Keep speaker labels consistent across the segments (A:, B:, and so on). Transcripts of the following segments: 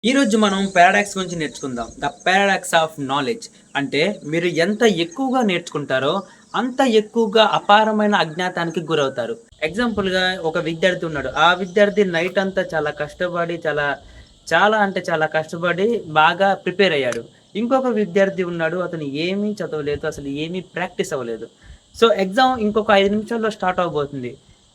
A: ఈరోజు మనం పారాడాక్స్ గురించి నేర్చుకుందాం. ద పారాడాక్స్ ఆఫ్ నాలెడ్జ్ అంటే మీరు ఎంత ఎక్కువగా నేర్చుకుంటారో అంత ఎక్కువగా అపారమైన అజ్ఞాతానికి గురవుతారు. ఎగ్జాంపుల్‌గా ఒక విద్యార్థి ఉన్నాడు. ఆ విద్యార్థి నైట్ అంతా చాలా కష్టపడి చాలా అంటే చాలా కష్టపడి బాగా ప్రిపేర్ అయ్యాడు. ఇంకొక విద్యార్థి ఉన్నాడు. అతను ఏమీ చదవలేదు. అసలు ఏమీ ప్రాక్టీస్ అవ్వలేదు. సో, ఎగ్జామ్ ఇంకొక 5 నిమిషాల్లో స్టార్ట్ అవ్వబోతుంది.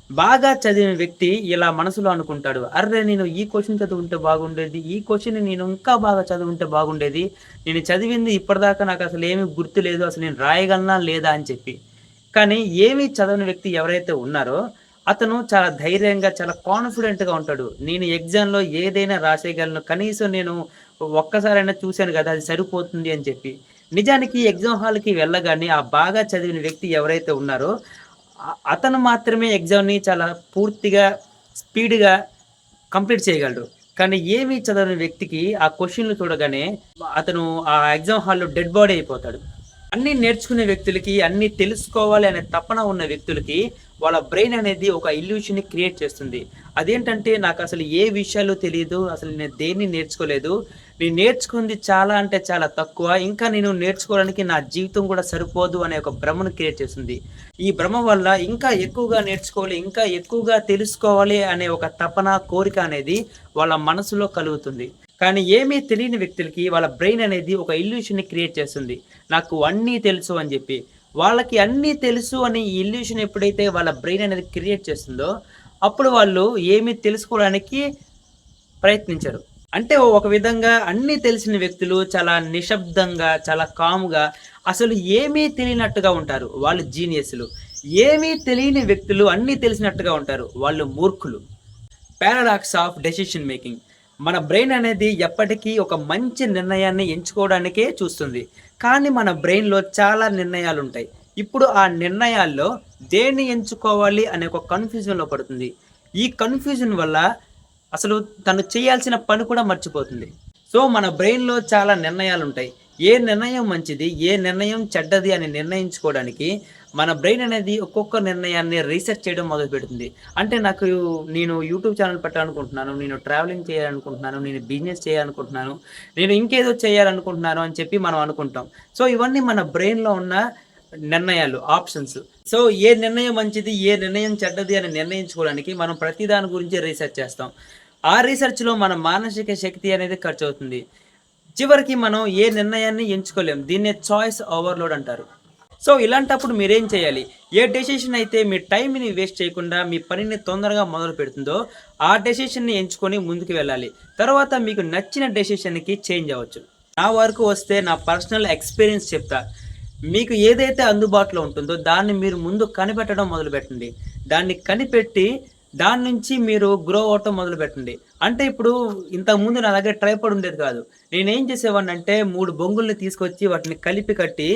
A: బాగా చదివిన వ్యక్తి ఇలా మనసులో అనుకుంటాడు. అర్రె! నేను ఈ క్వెషన్ చదువుంటే బాగుండేది. ఈ క్వెషన్‌ని నేను ఇంకా బాగా చదువుంటే బాగుండేది. నేను చదివింది ఇప్పటిదాకా నాకసలు ఏమి గుర్తులేదు. అసలు నేను రాయగలనా లేదా అని చెప్పి. కానీ ఏమీ చదవని వ్యక్తి ఎవరైతే ఉన్నారో అతను చాలా ధైర్యంగా, చాలా కాన్ఫిడెంట్‌గా ఉంటాడు. నేను ఎగ్జామ్‌లో ఏదైనా రాసేయగలను. కనీసం నేను ఒక్కసారైనా చూసాను గదా! అది సరిపోతుంది అని చెప్పి. నిజానికి ఎగ్జామ్ హాల్‌కి వెళ్ళగానే ఆ బాగా చదివిన వ్యక్తి ఎవరైతే ఉన్నారో అతను మాత్రమే ఎగ్జామ్‌ని చాలా పూర్తిగా, స్పీడ్‌గా కంప్లీట్ చేయగలడు. కానీ ఏమీ చదవని వ్యక్తికి ఆ క్వెషన్‌లు చూడగానే అతను ఆ ఎగ్జామ్ హాల్‌లో డెడ్ బాడీ అయిపోతాడు. అన్నీ నేర్చుకునే వ్యక్తులకి, అన్నీ తెలుసుకోవాలి అనే తపన ఉన్న వ్యక్తులకి, వాళ్ళ బ్రెయిన్ అనేది ఒక ఇల్యూషన్‌ని క్రియేట్ చేస్తుంది. అదేంటంటే నాకసలు ఏ విషయాలు తెలీదు. అసలు నేను దేన్ని నేర్చుకోలేదు. నేను నేర్చుకుంది చాలా అంటే చాలా తక్కువ. ఇంకా నేను నేర్చుకోవడానికి నా జీవితం కూడా సరిపోదు అనే ఒక భ్రమను క్రియేట్ చేస్తుంది. ఈ భ్రమ వల్ల ఇంకా ఎక్కువగా నేర్చుకోవాలి, ఇంకా ఎక్కువగా తెలుసుకోవాలి అనే ఒక తపన, కోరిక అనేది వాళ్ళ మనసులో కలుగుతుంది. కానీ ఏమీ తెలియని వ్యక్తులకి వాళ్ళ బ్రెయిన్ అనేది ఒక ఇల్యూషన్‌ని క్రియేట్ చేస్తుంది. నాకు అన్నీ తెలుసు అని జెప్పి. వాళ్ళకి అన్నీ తెలుసు అనే ఈ ఇల్యూషన్ ఎప్పుడైతే వాళ్ళ బ్రెయిన్ అనేది క్రియేట్ చేస్తుందో, అప్పుడు వాళ్ళు ఏమి తెలుసుకోవడానికి ప్రయత్నించరు. అంటే ఒక విధంగా అన్నీ తెలిసిన వ్యక్తులు చాలా నిశ్శబ్దంగా, చాలా కామ్‌గా అసలు ఏమీ తెలియనట్టుగా ఉంటారు. వాళ్ళు జీనియస్‌లు. ఏమీ తెలియని వ్యక్తులు అన్నీ తెలిసినట్టుగా ఉంటారు. వాళ్ళు మూర్ఖులు. Paradox of decision making. మన బ్రెయిన్ అనేది ఎప్పటికీ ఒక మంచి నిర్ణయాన్ని ఎంచుకోవడానికే చూస్తుంది. కానీ మన బ్రెయిన్‌లో చాలా నిర్ణయాలుంటాయి. ఇప్పుడు ఆ నిర్ణయాల్లో దేన్ని ఎంచుకోవాలి అనే ఒక కన్‌ఫ్యూజన్‌లో పడుతుంది. ఈ కన్‌ఫ్యూజన్ వల్ల అసలు తను చేయాల్సిన పని కూడా మర్చిపోతుంది. సో, మన బ్రెయిన్‌లో చాలా నిర్ణయాలుంటాయి. ఏ నిర్ణయం మంచిది, ఏ నిర్ణయం చెడ్డది అని నిర్ణయించుకోవడానికి మన బ్రెయిన్ అనేది ఒక్కొక్క నిర్ణయాన్ని రీసెర్చ్ చేయడం మొదలుపెడుతుంది. అంటే నేను యూట్యూబ్ ఛానెల్ పెట్టాలనుకుంటున్నాను, నేను ట్రావెలింగ్ చేయాలనుకుంటున్నాను, నేను బిజినెస్ చేయాలనుకుంటున్నాను, నేను ఇంకేదో చేయాలనుకుంటున్నాను అని చెప్పి మనం అనుకుంటాం. సో, ఇవన్నీ మన బ్రెయిన్‌లో ఉన్న నిర్ణయాలు, ఆప్షన్స్. సో, ఏ నిర్ణయం మంచిది, ఏ నిర్ణయం చెడ్డది అని నిర్ణయించుకోవడానికి మనం ప్రతి దాని గురించి రీసెర్చ్ చేస్తాం. ఆ రీసెర్చ్‌లో మన మానసిక శక్తి అనేది ఖర్చవుతుంది. చివరికి మనం ఏ నిర్ణయాన్ని ఎంచుకోలేం. దీన్నే చాయిస్ ఓవర్‌లోడ్ అంటారు. సో, ఇలాంటప్పుడు మీరేం చేయాలి? ఏ డెసిషన్ అయితే మీ టైమ్‌ని వేస్ట్ చేయకుండా మీ పనిని తొందరగా మొదలుపెడుతుందో, ఆ డెసిషన్‌ని ఎంచుకొని ముందుకు వెళ్ళాలి. తర్వాత మీకు నచ్చిన డెసిషన్‌కి చేంజ్ అవ్వచ్చు. నా వరకు వస్తే నా పర్సనల్ ఎక్స్‌పీరియన్స్ చెప్తా. మీకు ఏదైతే అందుబాటులో ఉంటుందో దాన్ని మీరు ముందు కనిపెట్టడం మొదలుపెట్టండి. దాన్ని కనిపెట్టి దాని నుంచి మీరు గ్రో అవ్వటం మొదలుపెట్టండి. అంటే ఇప్పుడు ఇంతకుముందు నా దగ్గర ట్రైపాడ్ ఉండేది కాదు. నేనేం చేసేవాడినంటే 3 బొంగుల్ని తీసుకొచ్చి వాటిని కలిపి కట్టి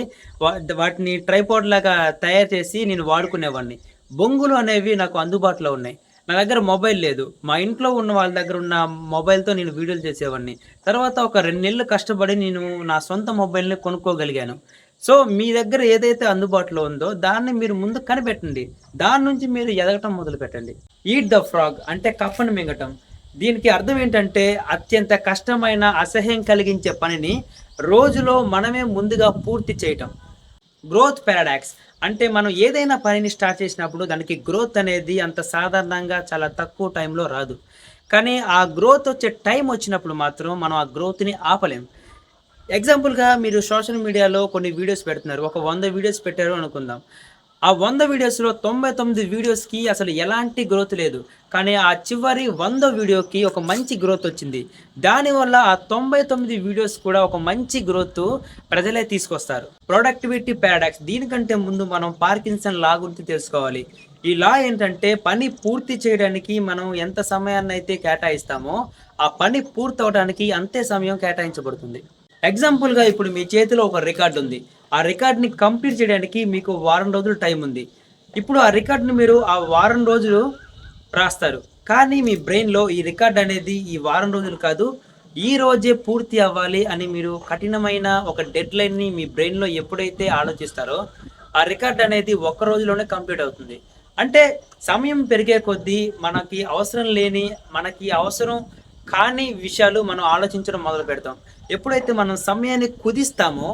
A: వాటిని ట్రైపాడ్‌లాగా తయారు చేసి నేను వాడుకునేవాడిని. బొంగులు అనేవి నాకు అందుబాటులో ఉన్నాయి. నా దగ్గర మొబైల్ లేదు. మా ఇంట్లో ఉన్న వాళ్ళ దగ్గర ఉన్న మొబైల్‌తో నేను వీడియోలు చేసేవాడిని. తర్వాత ఒక 2 నెలలు కష్టపడి నేను నా సొంత మొబైల్‌ని కొనుక్కోగలిగాను. సో, మీ దగ్గర ఏదైతే అందుబాటులో ఉందో దాన్ని మీరు ముందు కనిపెట్టండి. దాని నుంచి మీరు ఎదగటం మొదలుపెట్టండి. ఈట్ ద ఫ్రాగ్ అంటే కప్పను మింగటం. దీనికి అర్థం ఏంటంటే అత్యంత కష్టమైన, అసహ్యం కలిగించే పనిని రోజులో మనమే ముందుగా పూర్తి చేయటం. గ్రోత్ పారాడాక్స్ అంటే మనం ఏదైనా పనిని స్టార్ట్ చేసినప్పుడు దానికి గ్రోత్ అనేది అంత సాధారణంగా చాలా తక్కువ టైంలో రాదు. కానీ ఆ గ్రోత్ వచ్చే టైం వచ్చినప్పుడు మాత్రం మనం ఆ గ్రోత్‌ని ఆపలేం. ఎగ్జాంపుల్‌గా మీరు సోషల్ మీడియాలో కొన్ని వీడియోస్ పెడుతున్నారు. ఒక 100 వీడియోస్ పెట్టారు అనుకుందాం. ఆ 100 వీడియోస్‌లో 99 వీడియోస్‌కి అసలు ఎలాంటి గ్రోత్ లేదు. కానీ ఆ చివరి 100 వీడియోకి ఒక మంచి గ్రోత్ వచ్చింది. దానివల్ల ఆ 99 వీడియోస్ కూడా ఒక మంచి గ్రోత్ ప్రజలే తీసుకొస్తారు. ప్రొడక్టివిటీ పారాడాక్స్ దీనికంటే ముందు మనం పార్కిన్సన్ లా గురించి తెలుసుకోవాలి. ఈ లా ఏంటంటే పని పూర్తి చేయడానికి మనం ఎంత సమయాన్నయితే కేటాయిస్తామో, ఆ పని పూర్తవ్వడానికి అంతే సమయం కేటాయించబడుతుంది. ఎగ్జాంపుల్‌గా ఇప్పుడు మీ చేతిలో ఒక రికార్డ్ ఉంది. ఆ రికార్డ్‌ని కంప్లీట్ చేయడానికి మీకు వారం రోజులు టైం ఉంది. ఇప్పుడు ఆ రికార్డ్‌ని మీరు ఆ వారం రోజులు రాస్తారు. కానీ మీ బ్రెయిన్‌లో ఈ రికార్డ్ అనేది ఈ వారం రోజులు కాదు, ఈ రోజే పూర్తి అవ్వాలి అని మీరు కఠినమైన ఒక డెడ్‌లైన్‌ని మీ బ్రెయిన్‌లో ఎప్పుడైతే ఆలోచిస్తారో, ఆ రికార్డ్ అనేది ఒక్క రోజులోనే కంప్లీట్ అవుతుంది. అంటే సమయం పెరిగే కొద్దీ మనకి అవసరం లేని, మనకి అవసరం కానీ విషయాలు మనం ఆలోచించడం మొదలు పెడతాం. ఎప్పుడైతే మనం సమయాన్ని కుదిస్తామో,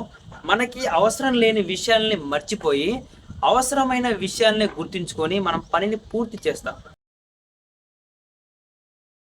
A: మనకి అవసరం లేని విషయాల్ని మర్చిపోయి, అవసరమైన విషయాల్ని గుర్తుంచుకొని మనం పనిని పూర్తి చేస్తాం.